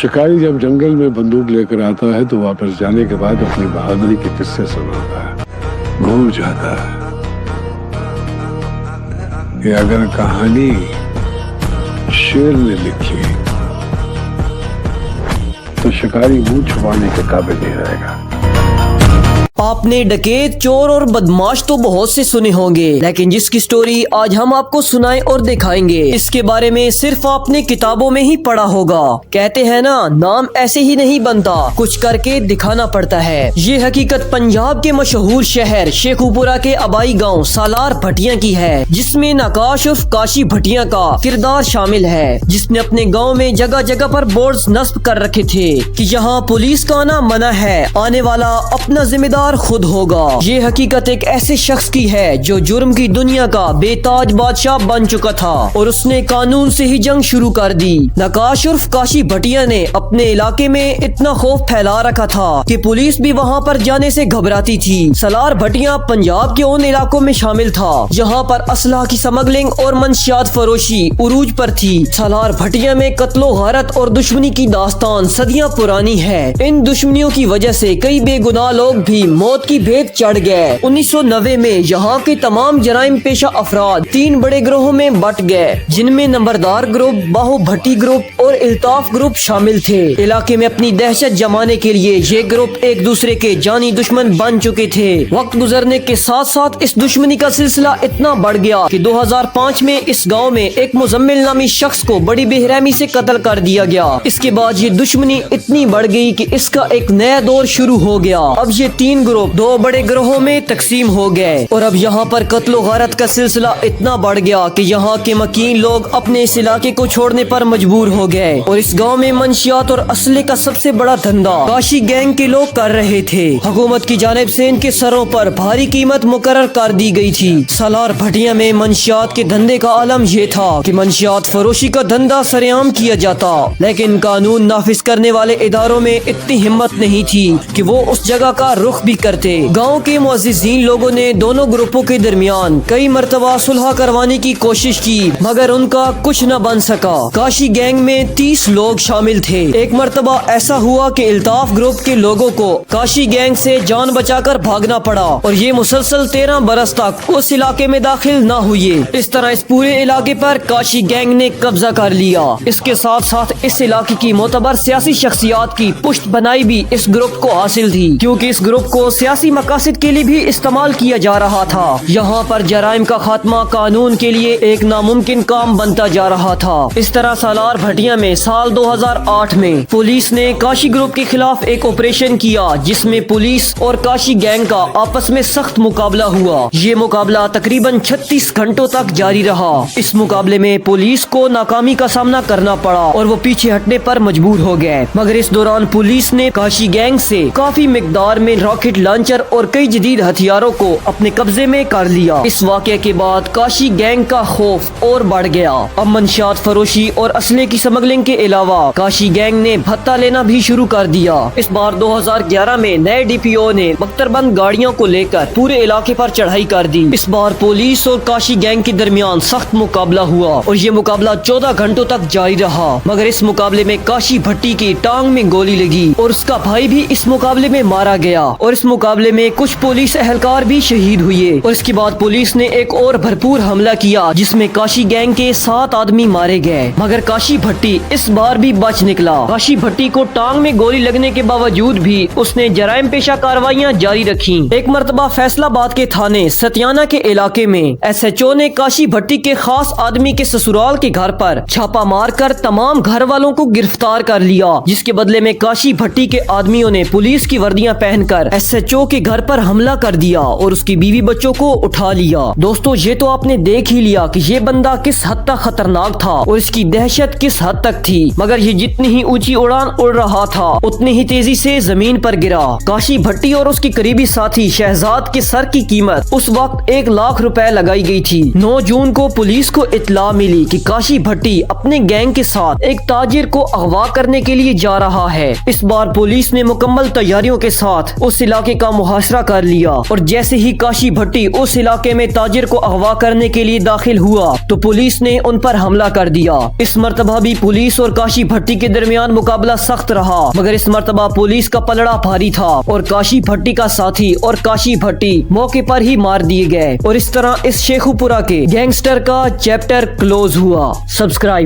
शिकारी जब जंगल में बंदूक लेकर आता है तो वापस जाने के बाद अपनी बहादुरी के किस्से सुनाता है। भूल जाता है कि अगर कहानी शेर ने लिखी तो शिकारी मुंह छुपाने के काबिल नहीं रहेगा। आपने डकैत, चोर और बदमाश तो बहुत से सुने होंगे, लेकिन जिसकी स्टोरी आज हम आपको सुनाएं और दिखाएंगे, इसके बारे में सिर्फ आपने किताबों में ही पढ़ा होगा। कहते हैं ना, नाम ऐसे ही नहीं बनता, कुछ करके दिखाना पड़ता है। ये हकीकत पंजाब के मशहूर शहर शेखुपुरा के आबाई गांव सालार भटिया की है, जिसमें नकाश उर्फ काशी भटिया का किरदार शामिल है, जिसने अपने गाँव में जगह जगह पर बोर्ड नस्ब कर रखे थे कि यहाँ पुलिस का आना मना है, आने वाला अपना जिम्मेदार खुद होगा। ये हकीकत एक ऐसे शख्स की है जो जुर्म की दुनिया का बेताज बादशाह बन चुका था और उसने कानून से ही जंग शुरू कर दी। नकाश उर्फ काशी भटिया ने अपने इलाके में इतना खौफ फैला रखा था कि पुलिस भी वहाँ पर जाने से घबराती थी। सालार भटिया पंजाब के उन इलाकों में शामिल था जहाँ पर असलहा की स्मगलिंग और मंशियात फरोशी उरूज पर थी। सालार भटिया में कत्लो गारत और दुश्मनी की दास्तान सदियां पुरानी है। इन दुश्मनियों की वजह से कई बेगुनाह लोग भी मौत की भेंट चढ़ गए। 1990 में यहाँ के तमाम जराइम पेशा अफराद 3 बड़े ग्रोहों में बट गए, जिनमें नंबरदार ग्रुप, बाहु भट्टी ग्रुप और इल्ताफ ग्रुप शामिल थे। इलाके में अपनी दहशत जमाने के लिए ये ग्रुप एक दूसरे के जानी दुश्मन बन चुके थे। वक्त गुजरने के साथ साथ इस दुश्मनी का सिलसिला इतना बढ़ गया कि 2005 में इस गाँव में एक मुजम्मिल नामी शख्स को बड़ी बेरहमी से कत्ल कर दिया गया। इसके बाद ये दुश्मनी इतनी बढ़ गई कि इसका एक नया दौर शुरू हो गया। अब ये 3 ग्रुप 2 बड़े ग्रोहों में तकसीम हो गए और अब यहाँ पर कत्लो गारत का सिलसिला इतना बढ़ गया कि यहाँ के मकीन लोग अपने इस इलाके को छोड़ने पर मजबूर हो गए और इस गांव में मंशियात और असले का सबसे बड़ा धंधा काशी गैंग के लोग कर रहे थे। हुकूमत की जानिब से इनके सरों पर भारी कीमत मुकर्रर कर दी गई थी। सालार भटिया में मंशियात के धंधे का आलम ये था कि मंशियात फरोशी का धंधा सरेआम किया जाता, लेकिन कानून नाफिज करने वाले इदारों में इतनी हिम्मत नहीं थी कि वो उस जगह का रुख भी करते। गांव के मुअज़्ज़िज़ीन लोगों ने दोनों ग्रुपों के दरमियान कई मरतबा सुलह करवाने की कोशिश की, मगर उनका कुछ न बन सका। काशी गैंग में 30 लोग शामिल थे। एक मरतबा ऐसा हुआ कि इल्ताफ ग्रुप के लोगों को काशी गैंग से जान बचाकर भागना पड़ा और ये मुसलसल 13 बरस तक उस इलाके में दाखिल न हुए। इस तरह इस पूरे इलाके पर काशी गैंग ने कब्जा कर लिया। इसके साथ साथ इस इलाके की मोतबर सियासी शख्सियात की पुष्ट बनाई भी इस ग्रुप को हासिल थी, क्योंकि इस ग्रुप को सियासी मकासद के लिए भी इस्तेमाल किया जा रहा था। यहाँ पर जराइम का खात्मा कानून के लिए एक नामुमकिन काम बनता जा रहा था। इस तरह सालार भटिया में साल 2008 में पुलिस ने काशी ग्रुप के खिलाफ एक ऑपरेशन किया, जिसमें पुलिस और काशी गैंग का आपस में सख्त मुकाबला हुआ। ये मुकाबला तकरीबन 36 घंटों तक जारी रहा। इस मुकाबले में पुलिस को नाकामी का सामना करना पड़ा और वो पीछे हटने पर मजबूर हो गए, मगर इस दौरान पुलिस ने काशी गैंग से काफी मिकदार में रॉकेट लॉन्चर और कई जदीद हथियारों को अपने कब्जे में कर लिया। इस वाक़े के बाद काशी गैंग का खौफ और बढ़ गया। अब मंशियात फरोशी और असले की स्मगलिंग के अलावा काशी गैंग ने भत्ता लेना भी शुरू कर दिया। इस बार 2011 में नए DPO ने बख्तरबंद गाड़ियों को लेकर पूरे इलाके पर चढ़ाई कर दी। इस बार पुलिस और काशी गैंग के दरमियान सख्त मुकाबला हुआ और ये मुकाबला 14 घंटों तक जारी रहा, मगर इस मुकाबले में काशी भट्टी की टांग में गोली लगी और उसका भाई भी इस मुकाबले में मारा गया और इस मुकाबले में कुछ पुलिस एहलकार भी शहीद हुए। और इसके बाद पुलिस ने एक और भरपूर हमला किया, जिसमें काशी गैंग के 7 आदमी मारे गए, मगर काशी भट्टी इस बार भी बच निकला। काशी भट्टी को टांग में गोली लगने के बावजूद भी उसने जराइम पेशा कार्रवाइयां जारी रखी। एक मरतबा फैसलाबाद के थाने सतियाना के इलाके में SHO ने काशी भट्टी के खास आदमी के ससुराल के घर पर छापा मार कर तमाम घर वालों को गिरफ्तार कर लिया, जिसके बदले में काशी भट्टी के आदमियों ने पुलिस की वर्दियां पहनकर SHO के घर पर हमला कर दिया और उसकी बीवी बच्चों को उठा लिया। दोस्तों, ये तो आपने देख ही लिया कि ये बंदा किस हद तक खतरनाक था और इसकी दहशत किस हद तक थी, मगर ये जितनी ही ऊंची उड़ान उड़ रहा था उतनी ही तेजी से जमीन पर गिरा। काशी भट्टी और उसके करीबी साथी शहजाद के सर की कीमत उस वक्त 1 लाख रुपए लगाई गई थी। 9 जून को पुलिस को इत्तला मिली कि काशी भट्टी अपने गैंग के साथ एक ताजिर को अगवा करने के लिए जा रहा है। इस बार पुलिस ने मुकम्मल तैयारियों के साथ उस इलाके इलाके का मुहासरा कर लिया और जैसे ही काशी भट्टी उस इलाके में ताजिर को अगवा करने के लिए दाखिल हुआ तो पुलिस ने उन पर हमला कर दिया। इस मर्तबा भी पुलिस और काशी भट्टी के दरमियान मुकाबला सख्त रहा, मगर इस मर्तबा पुलिस का पलड़ा भारी था और काशी भट्टी का साथी और काशी भट्टी मौके पर ही मार दिए गए। और इस तरह इस शेखुपुरा के गैंगस्टर का चैप्टर क्लोज हुआ। सब्सक्राइब